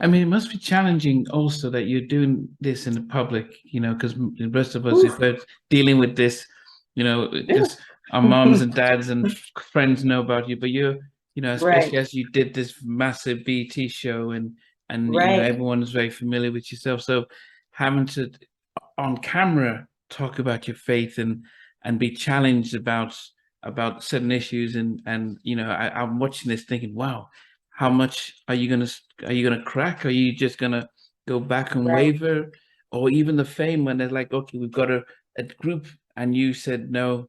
I mean, it must be challenging also that you're doing this in the public, because the rest of us, if Oof. we're dealing with this, Yeah. just our moms and dads and friends know about you, but Right, especially as you did this massive BT show and right, everyone is very familiar with yourself. So having to on camera talk about your faith and be challenged about certain issues and I'm watching this thinking, wow, how much are you gonna crack? Are you just gonna go back and right. waver? Or even the fame when they're like, okay, we've got a group and you said no.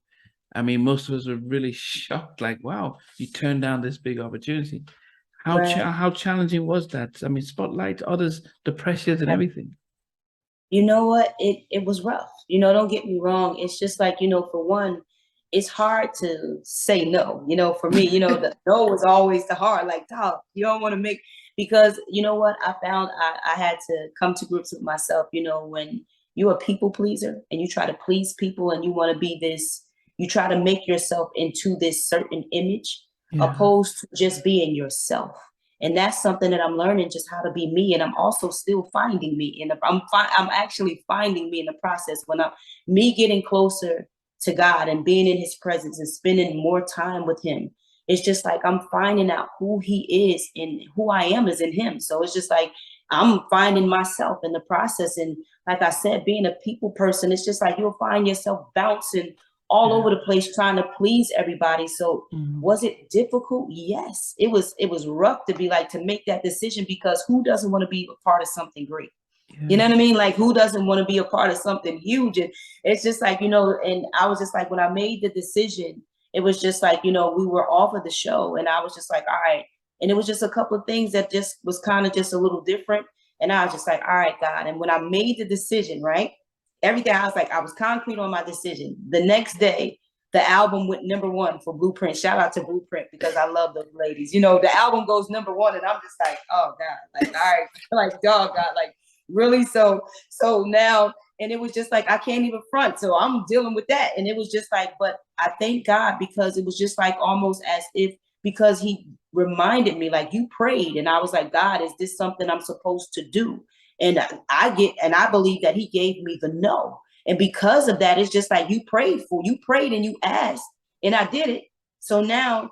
I mean, most of us were really shocked, like, wow, you turned down this big opportunity. Right. How challenging was that? I mean, spotlight, others, the pressures and everything. You know what? It was rough. Don't get me wrong. It's just like, for one, it's hard to say no. For me, the no is always the hard, like, dog, you don't want to make, because you know what? I found I had to come to grips with myself, when you're a people pleaser and you try to please people and you want to be this, you try to make yourself into this certain image Yeah. opposed to just being yourself. And that's something that I'm learning, just how to be me. And I'm also still finding me I'm actually finding me in the process when I'm me getting closer to God and being in his presence and spending more time with him. It's just like I'm finding out who he is and who I am is in him. So it's just like I'm finding myself in the process. And like I said, being a people person, it's just like you'll find yourself bouncing all Yeah. over the place trying to please everybody. So Mm. was it difficult? Yes. It was rough to be like to make that decision, because who doesn't want to be a part of something great? You know Yeah. what I mean? Like, who doesn't want to be a part of something huge? And it's just like, and I was just like, when I made the decision, it was just like, we were off of the show and I was just like, all right. And it was just a couple of things that just was kind of just a little different. And I was just like, all right, God. And when I made the decision, right, everything, I was like, I was concrete on my decision. The next day, the album went #1 for Blueprint. Shout out to Blueprint, because I love those ladies. The album goes #1 and I'm just like, oh God, like, all right, like, dog, God, like, really? So now, and it was just like, I can't even front. So I'm dealing with that. And it was just like, but I thank God, because it was just like almost as if, because he reminded me, like, you prayed. And I was like, God, is this something I'm supposed to do? And I believe that he gave me the no. And because of that, it's just like, you prayed and you asked, and I did it. So now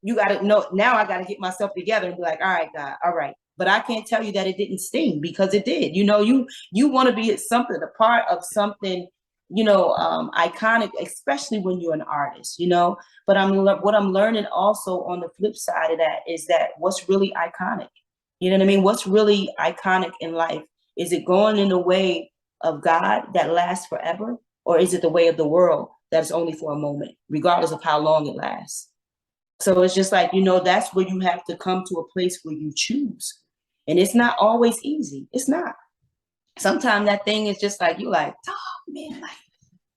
you got to know, now I got to get myself together and be like, all right, God, all right. But I can't tell you that it didn't sting, because it did. You want to be something, a part of something, iconic, especially when you're an artist. But what I'm learning also on the flip side of that is that what's really iconic. You know what I mean? What's really iconic in life? Is it going in the way of God that lasts forever? Or is it the way of the world that's only for a moment, regardless of how long it lasts? So it's just like, that's where you have to come to a place where you choose. And it's not always easy. It's not. Sometimes that thing is just like, you like, oh man, like,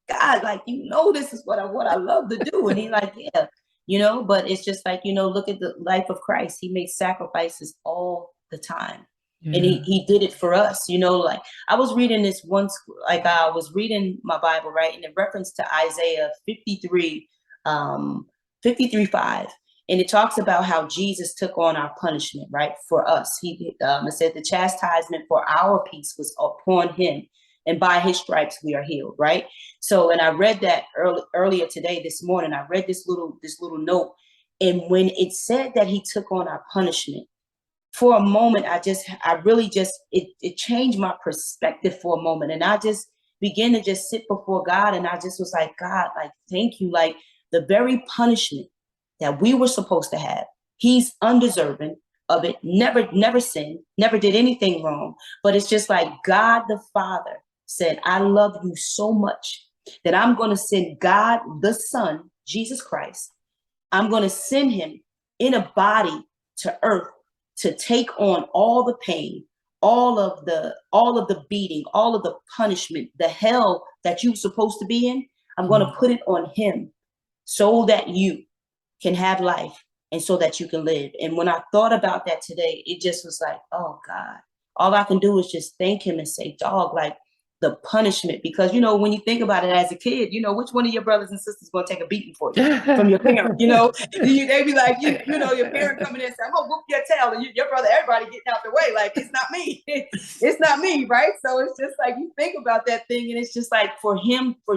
God, like, this is what I love to do. And he's like, yeah, but it's just like, look at the life of Christ. He made sacrifices all the time. And he, Yeah. he did it for us, like I was reading this once, like I was reading my Bible, right? And in reference to Isaiah 53, 5. And it talks about how Jesus took on our punishment, right? For us. It said the chastisement for our peace was upon him, and by his stripes we are healed, right? So, and I read that earlier today, this morning, I read this little note. And when it said that he took on our punishment, for a moment, it changed my perspective for a moment. And I just began to just sit before God. And I just was like, God, like, thank you. Like, the very punishment that we were supposed to have, he's undeserving of it, never sinned, never did anything wrong. But it's just like God the Father said, I love you so much that I'm going to send God the Son, Jesus Christ. I'm going to send him in a body to earth to take on all the pain, all of the beating, all of the punishment, the hell that you're supposed to be in. I'm going to put it on him so that you can have life and so that you can live. And when I thought about that today, it just was like, oh God, all I can do is just thank him and say, dog, like, the punishment, because, you know, when you think about it as a kid, you know, which one of your brothers and sisters going to take a beating for you from your parent? You know, they be like, you know, your parent coming in and say, I'm going to whoop your tail, and your brother, everybody getting out the way. Like, it's not me. It's not me, right? So it's just like, you think about that thing, and it's just like, for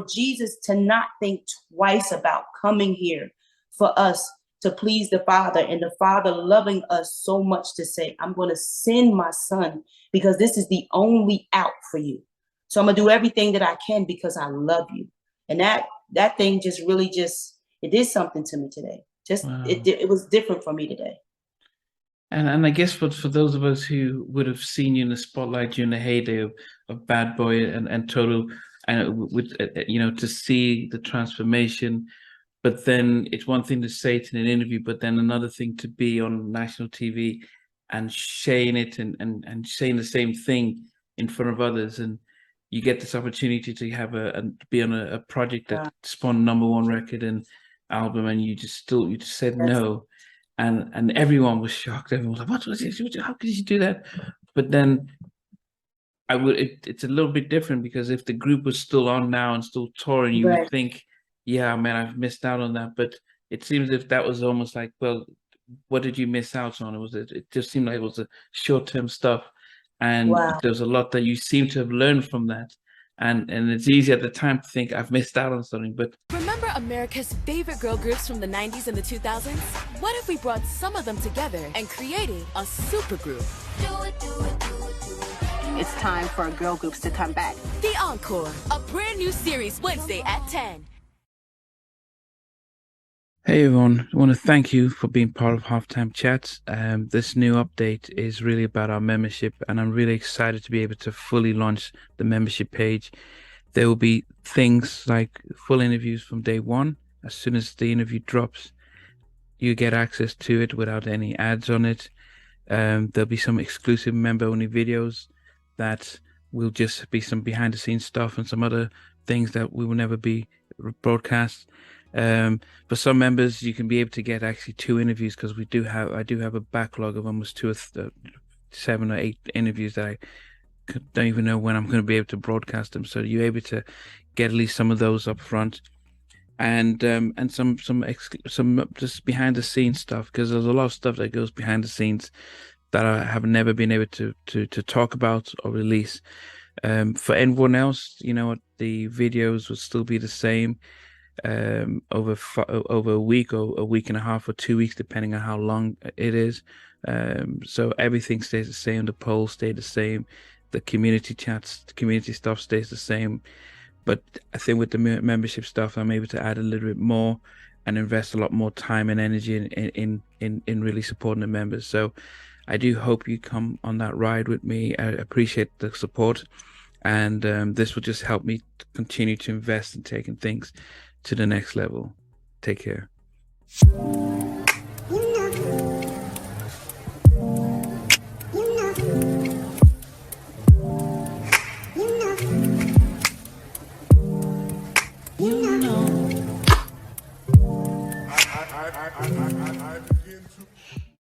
Jesus to not think twice about coming here for us to please the Father, and the Father loving us so much to say, I'm going to send my son because this is the only out for you. So I'm gonna do everything that I can because I love you. And that thing just really it did something to me today. Wow. It was different for me today. And I guess for those of us who would have seen you in the spotlight during the heyday of Bad Boy and Total, and with you know, to see the transformation, but then it's one thing to say it in an interview, but then another thing to be on national TV and saying it and saying the same thing in front of others, and you get this opportunity to have be on a project that spawned #1 record and album, and you just said no, and everyone was shocked. Everyone was like, "What was this? How could you do that?" But then it's a little bit different, because if the group was still on now and still touring, you would think, yeah, man, I've missed out on that. But it seems if that was almost like, well, what did you miss out on? It just seemed like it was a short-term stuff. And there's a lot that you seem to have learned from that. And it's easy at the time to think I've missed out on something. But remember America's favorite girl groups from the 90s and the 2000s? What if we brought some of them together and created a supergroup? It's time for girl groups to come back. The Encore, a brand new series Wednesday at 10. Hey everyone, I want to thank you for being part of Halftime Chats. This new update is really about our membership, and I'm really excited to be able to fully launch the membership page. There will be things like full interviews from day one. As soon as the interview drops, you get access to it without any ads on it. There'll be some exclusive member-only videos that will just be some behind-the-scenes stuff and some other things that we will never be broadcast. For some members, you can be able to get actually 2 interviews, because I do have a backlog of almost 7 or 8 interviews that I don't even know when I'm going to be able to broadcast them. So you're able to get at least some of those up front, and some just behind the scenes stuff, because there's a lot of stuff that goes behind the scenes that I have never been able to talk about or release. For everyone else, you know what, the videos will still be the same. Over a week or a week and a half or 2 weeks, depending on how long it is. So everything stays the same. The polls stay the same. The community chats, the community stuff stays the same. But I think with the membership stuff, I'm able to add a little bit more and invest a lot more time and energy in really supporting the members. So I do hope you come on that ride with me. I appreciate the support, and this will just help me continue to invest in taking things to the next level. Take care.